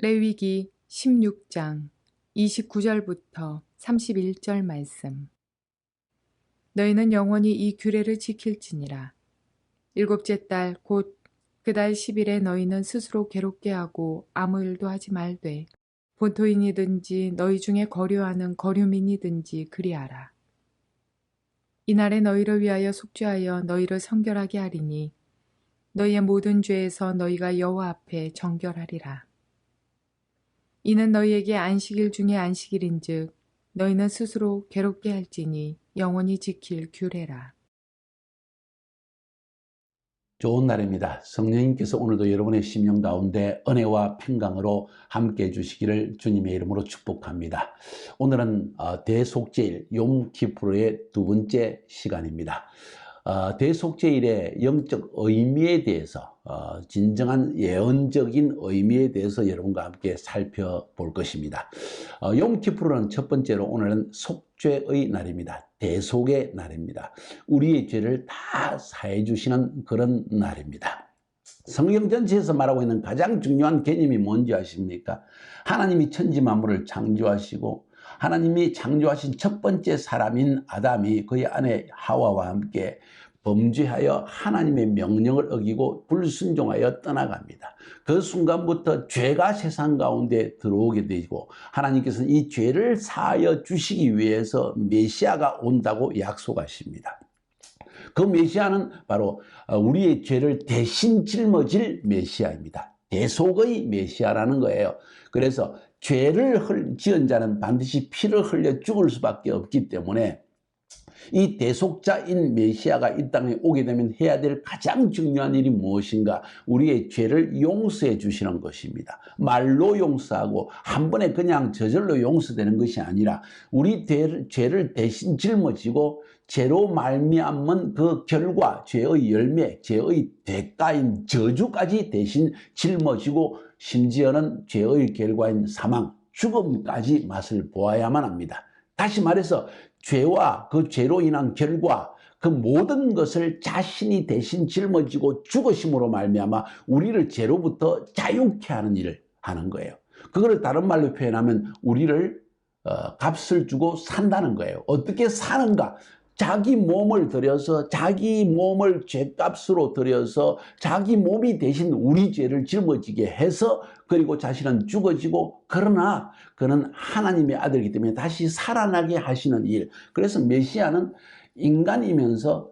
레위기 16장 29절부터 31절 말씀. 너희는 영원히 이 규례를 지킬지니라. 일곱째 달 곧 그 달 10일에 너희는 스스로 괴롭게 하고 아무 일도 하지 말되 본토인이든지 너희 중에 거류하는 거류민이든지 그리하라. 이날에 너희를 위하여 속죄하여 너희를 성결하게 하리니 너희의 모든 죄에서 너희가 여호와 앞에 정결하리라. 이는 너희에게 안식일 중에 안식일인즉 너희는 스스로 괴롭게 할지니 영원히 지킬 규례라. 좋은 날입니다. 성령님께서 오늘도 여러분의 심령 가운데 은혜와 평강으로 함께해 주시기를 주님의 이름으로 축복합니다. 오늘은 대속죄일 욤키푸르의 두 번째 시간입니다. 대속죄일의 영적 의미에 대해서 진정한 예언적인 의미에 대해서 여러분과 함께 살펴볼 것입니다. 욤키푸르는 첫 번째로 오늘은 속죄의 날입니다. 대속의 날입니다. 우리의 죄를 다 사해 주시는 그런 날입니다. 성경 전체에서 말하고 있는 가장 중요한 개념이 뭔지 아십니까? 하나님이 천지 만물을 창조하시고 하나님이 창조하신 첫 번째 사람인 아담이 그의 아내 하와와 함께 범죄하여 하나님의 명령을 어기고 불순종하여 떠나갑니다. 그 순간부터 죄가 세상 가운데 들어오게 되고 하나님께서는 이 죄를 사하여 주시기 위해서 메시아가 온다고 약속하십니다. 그 메시아는 바로 우리의 죄를 대신 짊어질 메시아입니다. 대속의 메시아라는 거예요. 그래서 죄를 지은 자는 반드시 피를 흘려 죽을 수밖에 없기 때문에 이 대속자인 메시아가 이 땅에 오게 되면 해야 될 가장 중요한 일이 무엇인가? 우리의 죄를 용서해 주시는 것입니다. 말로 용서하고 한 번에 그냥 저절로 용서되는 것이 아니라 우리 죄를 대신 짊어지고 죄로 말미암은 그 결과, 죄의 열매, 죄의 대가인 저주까지 대신 짊어지고 심지어는 죄의 결과인 사망, 죽음까지 맛을 보아야만 합니다. 다시 말해서 죄와 그 죄로 인한 결과, 그 모든 것을 자신이 대신 짊어지고 죽으심으로 말미암아 우리를 죄로부터 자유케 하는 일을 하는 거예요. 그걸 다른 말로 표현하면 우리를 값을 주고 산다는 거예요. 어떻게 사는가? 자기 몸을 들여서 자기 몸을 죄값으로 들여서 자기 몸이 대신 우리 죄를 짊어지게 해서 그리고 자신은 죽어지고 그러나 그는 하나님의 아들이기 때문에 다시 살아나게 하시는 일. 그래서 메시아는 인간이면서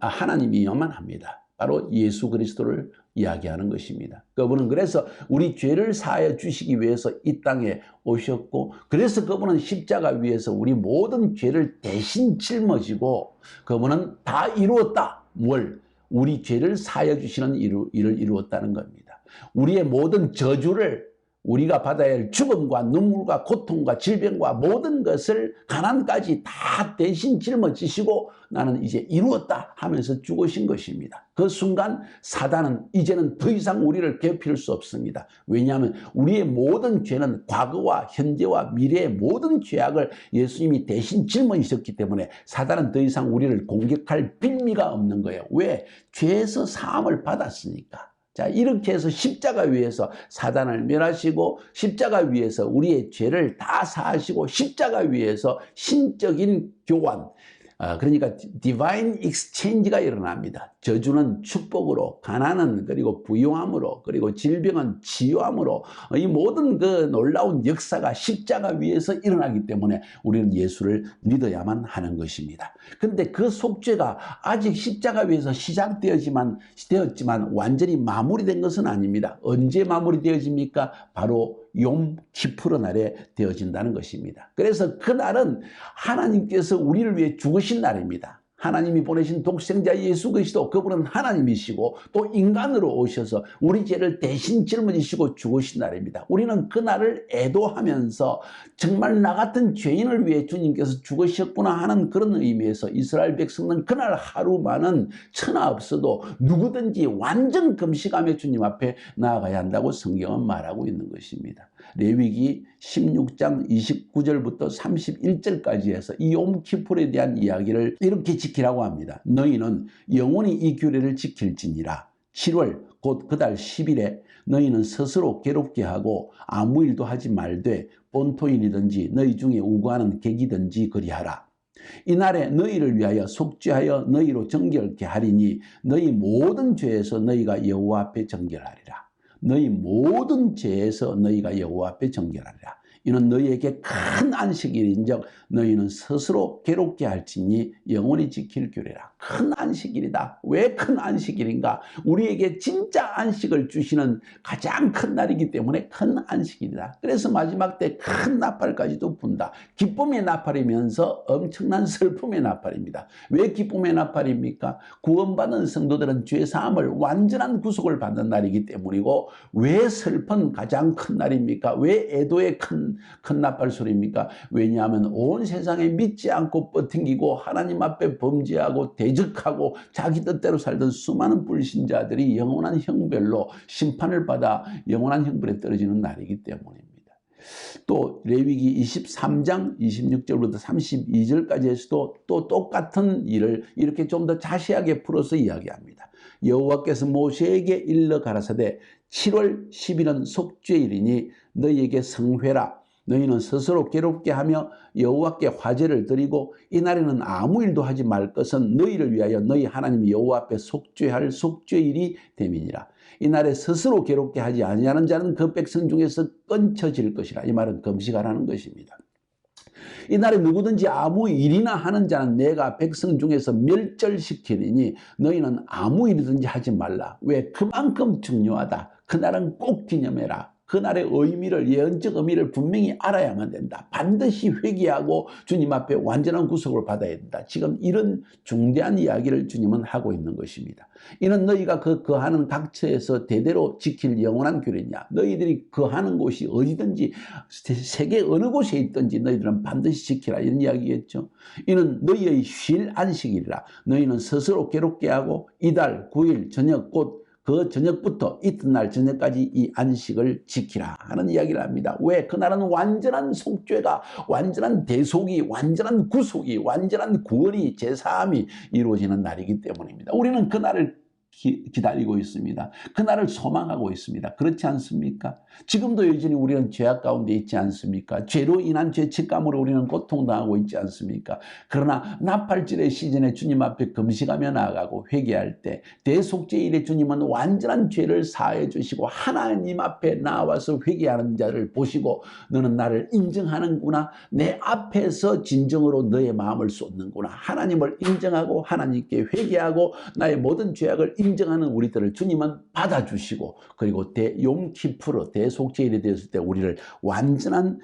하나님이어야만 합니다. 바로 예수 그리스도를 이야기하는 것입니다. 그분은 그래서 우리 죄를 사하여 주시기 위해서 이 땅에 오셨고 그래서 그분은 십자가 위에서 우리 모든 죄를 대신 짊어지고 그분은 다 이루었다. 뭘? 우리 죄를 사하여 주시는 일을 이루었다는 겁니다. 우리의 모든 저주를 우리가 받아야 할 죽음과 눈물과 고통과 질병과 모든 것을 가난까지 다 대신 짊어지시고 나는 이제 이루었다 하면서 죽으신 것입니다. 그 순간 사단은 이제는 더 이상 우리를 괴롭힐 수 없습니다. 왜냐하면 우리의 모든 죄는 과거와 현재와 미래의 모든 죄악을 예수님이 대신 짊어지셨기 때문에 사단은 더 이상 우리를 공격할 빌미가 없는 거예요. 왜? 죄에서 사함을 받았으니까. 자, 이렇게 해서 십자가 위에서 사단을 멸하시고 십자가 위에서 우리의 죄를 다 사하시고 십자가 위에서 신적인 교환, 그러니까 디바인 익스체인지가 일어납니다. 저주는 축복으로, 가난은 그리고 부유함으로, 그리고 질병은 치유함으로 이 모든 그 놀라운 역사가 십자가 위에서 일어나기 때문에 우리는 예수를 믿어야만 하는 것입니다. 그런데 그 속죄가 아직 십자가 위에서 시작되었지만 완전히 마무리된 것은 아닙니다. 언제 마무리되어집니까? 바로 욤키푸르 날에 되어진다는 것입니다. 그래서 그날은 하나님께서 우리를 위해 죽으신 날입니다. 하나님이 보내신 독생자 예수 그리스도, 그분은 하나님이시고 또 인간으로 오셔서 우리 죄를 대신 짊어지시고 죽으신 날입니다. 우리는 그날을 애도하면서 정말 나 같은 죄인을 위해 주님께서 죽으셨구나 하는 그런 의미에서 이스라엘 백성은 그날 하루만은 천하 없어도 누구든지 완전 금식하며 주님 앞에 나아가야 한다고 성경은 말하고 있는 것입니다. 레위기 16장 29절부터 31절까지 해서 이 욤키푸르에 대한 이야기를 이렇게 지키라고 합니다. 너희는 영원히 이 규례를 지킬지니라. 7월 곧 그 달 10일에 너희는 스스로 괴롭게 하고 아무 일도 하지 말되 본토인이든지 너희 중에 우고하는 객이든지 그리하라. 이날에 너희를 위하여 속죄하여 너희로 정결케 하리니 너희 모든 죄에서 너희가 여호와 앞에 정결하리라. 너희 모든 죄에서 너희가 여호와 앞에 정결하리라. 이는 너희에게 큰 안식일인즉 너희는 스스로 괴롭게 할지니 영원히 지킬 규례라. 큰 안식일이다. 왜 큰 안식일인가? 우리에게 진짜 안식을 주시는 가장 큰 날이기 때문에 큰 안식일이다. 그래서 마지막 때 큰 나팔까지도 분다. 기쁨의 나팔이면서 엄청난 슬픔의 나팔입니다. 왜 기쁨의 나팔입니까? 구원받은 성도들은 죄사함을 완전한 구속을 받는 날이기 때문이고, 왜 슬픈 가장 큰 날입니까? 왜 애도의 큰 나팔 소리입니까? 왜냐하면 온 세상에 믿지 않고 버팅기고 하나님 앞에 범죄하고 대적하고 자기 뜻대로 살던 수많은 불신자들이 영원한 형벌로 심판을 받아 영원한 형벌에 떨어지는 날이기 때문입니다. 또 레위기 23장 26절부터 32절까지에서도 또 똑같은 일을 이렇게 좀 더 자세하게 풀어서 이야기합니다. 여호와께서 모세에게 일러 가라사대 7월 10일은 속죄일이니 너희에게 성회라. 너희는 스스로 괴롭게 하며 여호와께 화제를 드리고 이날에는 아무 일도 하지 말 것은 너희를 위하여 너희 하나님 여호와 앞에 속죄할 속죄일이 됨이니라. 이날에 스스로 괴롭게 하지 아니하는 자는 그 백성 중에서 끊쳐질 것이라. 이 말은 금식하라는 것입니다. 이날에 누구든지 아무 일이나 하는 자는 내가 백성 중에서 멸절시키리니 너희는 아무 일이든지 하지 말라. 왜? 그만큼 중요하다. 그날은 꼭 기념해라. 그날의 의미를, 예언적 의미를 분명히 알아야만 된다. 반드시 회개하고 주님 앞에 완전한 구속을 받아야 된다. 지금 이런 중대한 이야기를 주님은 하고 있는 것입니다. 이는 너희가 거하는 각처에서 대대로 지킬 영원한 규례냐. 너희들이 거하는 곳이 어디든지 세계 어느 곳에 있든지 너희들은 반드시 지키라. 이런 이야기겠죠. 이는 너희의 쉴 안식이라. 너희는 스스로 괴롭게 하고 이달 9일 저녁 곧 그 저녁부터 이튿날 저녁까지 이 안식을 지키라 하는 이야기를 합니다. 왜? 그날은 완전한 속죄가, 완전한 대속이, 완전한 구속이, 완전한 구원이, 제사함이 이루어지는 날이기 때문입니다. 우리는 그날을 기다리고 있습니다. 그날을 소망하고 있습니다. 그렇지 않습니까? 지금도 여전히 우리는 죄악 가운데 있지 않습니까? 죄로 인한 죄책감으로 우리는 고통당하고 있지 않습니까? 그러나 나팔절의 시즌에 주님 앞에 금식하며 나아가고 회개할 때 대속죄일에 주님은 완전한 죄를 사해 주시고 하나님 앞에 나와서 회개하는 자를 보시고 너는 나를 인정하는구나. 내 앞에서 진정으로 너의 마음을 쏟는구나. 하나님을 인정하고 하나님께 회개하고 나의 모든 죄악을 인정하는 우리들을 주님은 받아주시고, 그리고 욤키푸르 대속죄일이 되었을 때 우리를 완전한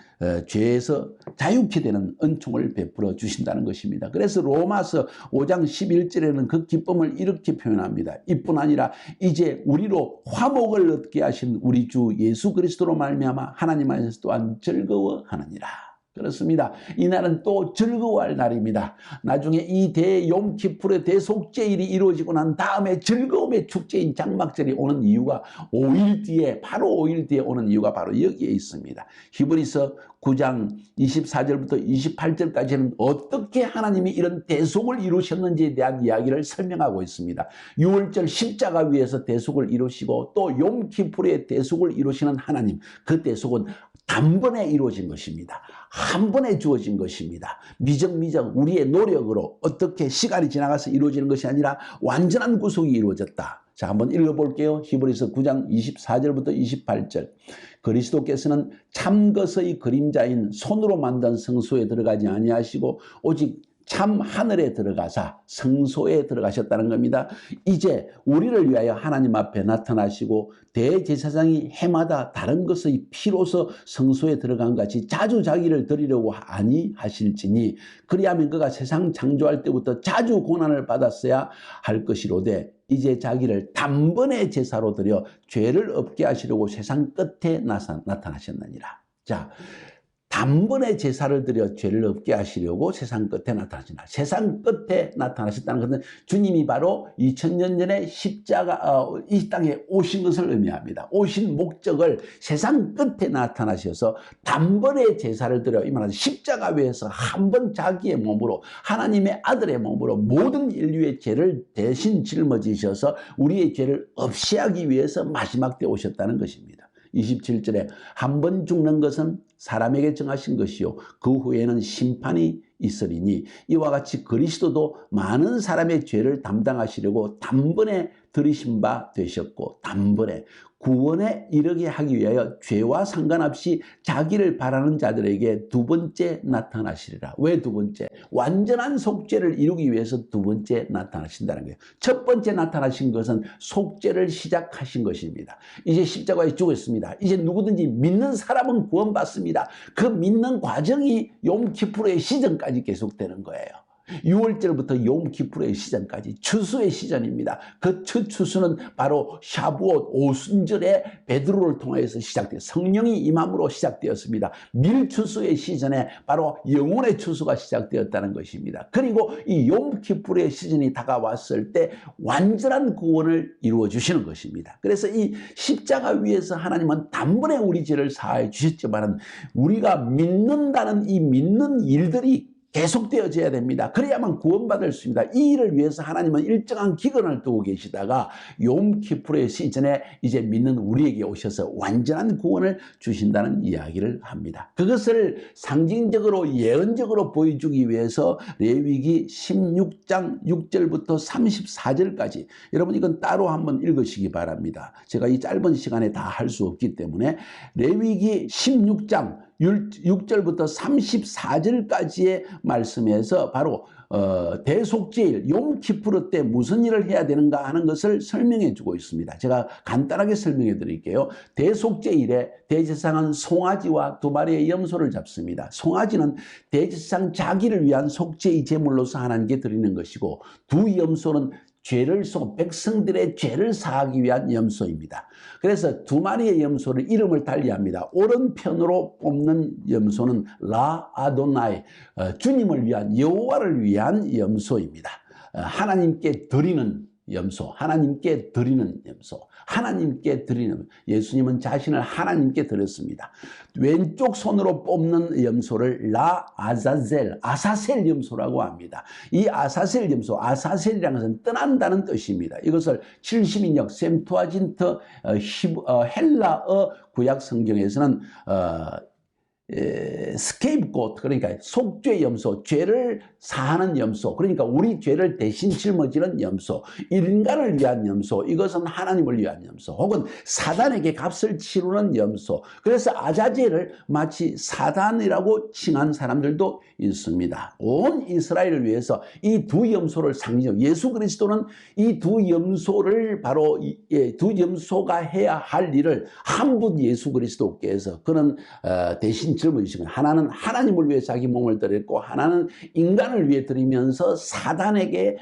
죄에서 자유케 되는 은총을 베풀어 주신다는 것입니다. 그래서 로마서 5장 11절에는 그 기쁨을 이렇게 표현합니다. 이뿐 아니라 이제 우리로 화목을 얻게 하신 우리 주 예수 그리스도로 말미암아 하나님 안에서 또한 즐거워하느니라. 그렇습니다. 이날은 또 즐거워할 날입니다. 나중에 이 욤키푸르의 대속죄일이 이루어지고 난 다음에 즐거움의 축제인 장막절이 오는 이유가 5일 뒤에, 바로 5일 뒤에 오는 이유가 바로 여기에 있습니다. 히브리서 9장 24절부터 28절까지는 어떻게 하나님이 이런 대속을 이루셨는지에 대한 이야기를 설명하고 있습니다. 6월절 십자가 위에서 대속을 이루시고 또 욤키푸르의 대속을 이루시는 하나님, 그 대속은 단번에 이루어진 것입니다. 한 번에 주어진 것입니다. 미적미적 우리의 노력으로 어떻게 시간이 지나가서 이루어지는 것이 아니라 완전한 구속이 이루어졌다. 자, 한번 읽어볼게요. 히브리서 9장 24절부터 28절. 그리스도께서는 참것의 그림자인 손으로 만든 성소에 들어가지 아니하시고 오직 참 하늘에 들어가사 성소에 들어가셨다는 겁니다. 이제 우리를 위하여 하나님 앞에 나타나시고 대제사장이 해마다 다른 것의 피로서 성소에 들어간 같이 자주 자기를 드리려고 아니하실지니 그리하면 그가 세상 창조할 때부터 자주 고난을 받았어야 할 것이로되 이제 자기를 단번에 제사로 드려 죄를 없게 하시려고 세상 끝에 나타나셨느니라. 자, 단번에 제사를 드려 죄를 없게 하시려고 세상 끝에 나타나신다. 세상 끝에 나타나셨다는 것은 주님이 바로 2000년 전에 이 땅에 오신 것을 의미합니다. 오신 목적을 세상 끝에 나타나셔서 단번에 제사를 드려, 이 말은 십자가 위에서 한 번 자기의 몸으로, 하나님의 아들의 몸으로 모든 인류의 죄를 대신 짊어지셔서 우리의 죄를 없이 하기 위해서 마지막 때 오셨다는 것입니다. 27절에 한 번 죽는 것은 사람에게 정하신 것이요 그 후에는 심판이 있으리니 이와 같이 그리스도도 많은 사람의 죄를 담당하시려고 단번에 들이신 바 되셨고 단번에 구원에 이르게 하기 위하여 죄와 상관없이 자기를 바라는 자들에게 두 번째 나타나시리라. 왜 두 번째? 완전한 속죄를 이루기 위해서 두 번째 나타나신다는 거예요. 첫 번째 나타나신 것은 속죄를 시작하신 것입니다. 이제 십자가에 죽었습니다. 이제 누구든지 믿는 사람은 구원받습니다. 그 믿는 과정이 욤키푸르의 시즌까지 계속되는 거예요. 6월절부터 욤키푸르의 시즌까지 추수의 시즌입니다. 그 첫 추수는 바로 샤부옷 오순절에 베드로를 통해서 시작되어 성령이 임함으로 시작되었습니다. 밀추수의 시즌에 바로 영혼의 추수가 시작되었다는 것입니다. 그리고 이 욤키푸르의 시즌이 다가왔을 때 완전한 구원을 이루어 주시는 것입니다. 그래서 이 십자가 위에서 하나님은 단번에 우리 죄를 사하여 주셨지만 우리가 믿는다는 이 믿는 일들이 계속되어져야 됩니다. 그래야만 구원받을 수 있습니다. 이 일을 위해서 하나님은 일정한 기간을 두고 계시다가 욤키푸르의 시즌에 이제 믿는 우리에게 오셔서 완전한 구원을 주신다는 이야기를 합니다. 그것을 상징적으로 예언적으로 보여주기 위해서 레위기 16장 6절부터 34절까지 여러분 이건 따로 한번 읽으시기 바랍니다. 제가 이 짧은 시간에 다 할 수 없기 때문에 레위기 16장 6절부터 34절까지의 말씀에서 바로 대속죄일 욤키푸르 때 무슨 일을 해야 되는가 하는 것을 설명해 주고 있습니다. 제가 간단하게 설명해 드릴게요. 대속죄일에 대제사장은 송아지와 두 마리의 염소를 잡습니다. 송아지는 대제사장 자기를 위한 속죄의 제물로서 하나님께 드리는 것이고 두 염소는 백성들의 죄를 사하기 위한 염소입니다. 그래서 두 마리의 염소를 이름을 달리합니다. 오른편으로 뽑는 염소는 라 아도나이, 주님을 위한 여호와를 위한 염소입니다. 하나님께 드리는 염소, 하나님께 드리는 염소, 하나님께 드리는, 예수님은 자신을 하나님께 드렸습니다. 왼쪽 손으로 뽑는 염소를 라 아자젤, 아사셀 염소라고 합니다. 이 아사셀 염소, 아사셀이라는 것은 떠난다는 뜻입니다. 이것을 70인역 셈투아진트 헬라어 구약 성경에서는 스케이프곶, 그러니까 속죄 염소, 죄를 사하는 염소, 그러니까 우리 죄를 대신 짊어지는 염소, 인간을 위한 염소, 이것은 하나님을 위한 염소, 혹은 사단에게 값을 치르는 염소. 그래서 아자젤을 마치 사단이라고 칭한 사람들도 있습니다. 온 이스라엘을 위해서 이 두 염소를 상징하고, 예수 그리스도는 이 두 염소를 바로 두 염소가 해야 할 일을 한 분 예수 그리스도께서 그는 대신 짊어지시고, 하나는 하나님을 위해 자기 몸을 드렸고 하나는 인간을 위해 드리면서 사단에게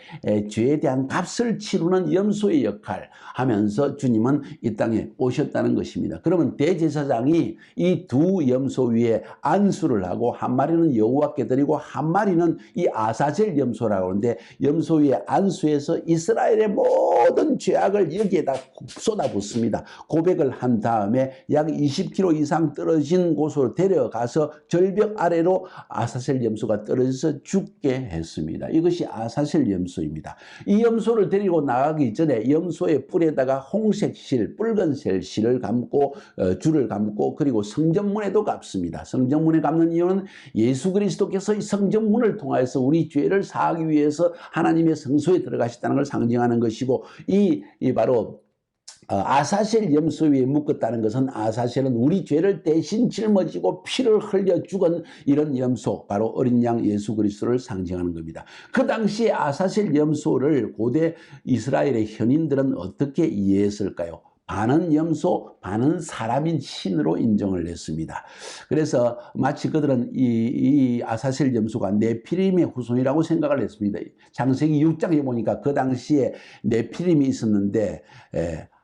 죄에 대한 값을 치르는 염소의 역할 하면서 주님은 이 땅에 오셨다는 것입니다. 그러면 대제사장이 이 두 염소 위에 안수를 하고 한 마리는 여호와께 드리고 한 마리는 이 아사젤 염소라고 하는데, 염소 위에 안수해서 이스라엘의 모든 죄악을 여기에다 쏟아붓습니다. 고백을 한 다음에 약 20km 이상 떨어진 곳으로 데려가서 절벽 아래로 아사셀 염소가 떨어져서 죽게 했습니다. 이것이 아사셀 염소입니다. 이 염소를 데리고 나가기 전에 염소의 뿔에다가 홍색 실, 붉은색 실을 감고 줄을 감고 그리고 성전문에도 감습니다. 성전문에 감는 이유는 예수 그리스도께서 이 성전문을 통해서 우리 죄를 사하기 위해서 하나님의 성소에 들어가셨다는 걸 상징하는 것이고, 이 바로 아사셀 염소 위에 묶었다는 것은, 아사셀은 우리 죄를 대신 짊어지고 피를 흘려 죽은 이런 염소, 바로 어린 양 예수 그리스도를 상징하는 겁니다. 그 당시에 아사셀 염소를 고대 이스라엘의 현인들은 어떻게 이해했을까요? 반은 염소, 반은 사람인 신으로 인정을 했습니다. 그래서 마치 그들은 이 아사셀 염소가 네피림의 후손이라고 생각을 했습니다. 창세기 6장에 보니까 그 당시에 네피림이 있었는데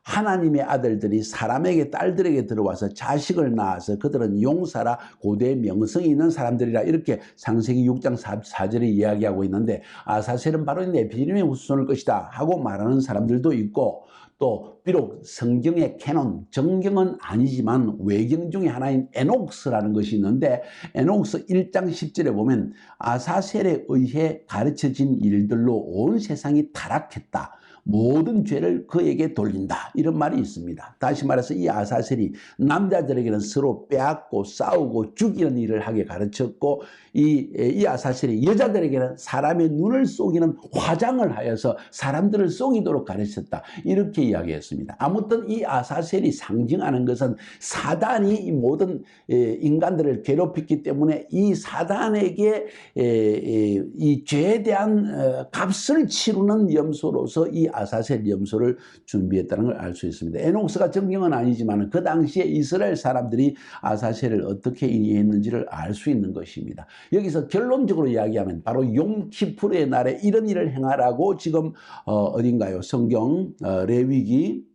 하나님의 아들들이 사람에게 딸들에게 들어와서 자식을 낳아서 그들은 용사라 고대 명성이 있는 사람들이라 이렇게 창세기 6장 4절에 이야기하고 있는데 아사셀은 바로 네피림의 후손일 것이다 하고 말하는 사람들도 있고 또 비록 성경의 캐논, 정경은 아니지만 외경 중에 하나인 에녹스라는 것이 있는데 에녹스 1장 10절에 보면 아사셀에 의해 가르쳐진 일들로 온 세상이 타락했다. 모든 죄를 그에게 돌린다. 이런 말이 있습니다. 다시 말해서 이 아사셀이 남자들에게는 서로 빼앗고 싸우고 죽이는 일을 하게 가르쳤고 이 아사셀이 여자들에게는 사람의 눈을 속이는 화장을 하여서 사람들을 속이도록 가르쳤다. 이렇게 이야기했습니다. 아무튼 이 아사셀이 상징하는 것은 사단이 이 모든 인간들을 괴롭혔기 때문에 이 사단에게 이 죄에 대한 값을 치르는 염소로서 이 아사셀 염소를 준비했다는 걸 알 수 있습니다. 에녹스가 정경은 아니지만 그 당시에 이스라엘 사람들이 아사셀을 어떻게 이해했는지를 알 수 있는 것입니다. 여기서 결론적으로 이야기하면 바로 욤키푸르의 날에 이런 일을 행하라고 지금 어딘가요? 성경 레위기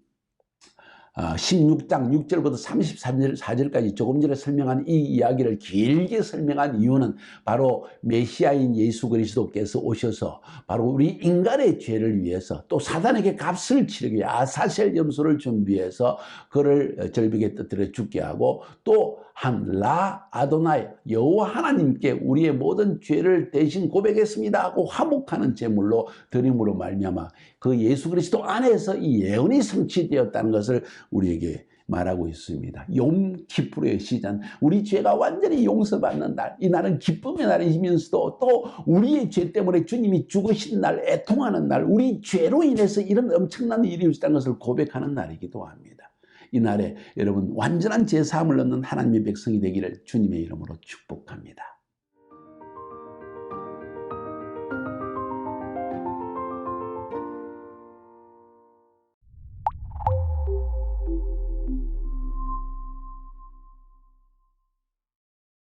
16장 6절부터 34절까지 조금 전에 설명한 이 이야기를 길게 설명한 이유는 바로 메시아인 예수 그리스도께서 오셔서 바로 우리 인간의 죄를 위해서 또 사단에게 값을 치르기 위해 아사셀 염소를 준비해서 그를 절벽에 떨어뜨려 죽게 하고 또 한 라 아도나이 여호와 하나님께 우리의 모든 죄를 대신 고백했습니다 하고 화목하는 제물로 드림으로 말미암아 그 예수 그리스도 안에서 이 예언이 성취되었다는 것을 우리에게 말하고 있습니다. 욤키푸르의 시전, 우리 죄가 완전히 용서받는 날, 이 날은 기쁨의 날이면서도 또 우리의 죄 때문에 주님이 죽으신 날, 애통하는 날, 우리 죄로 인해서 이런 엄청난 일이 있었다는 것을 고백하는 날이기도 합니다. 이 날에 여러분 완전한 죄사함을 얻는 하나님의 백성이 되기를 주님의 이름으로 축복합니다.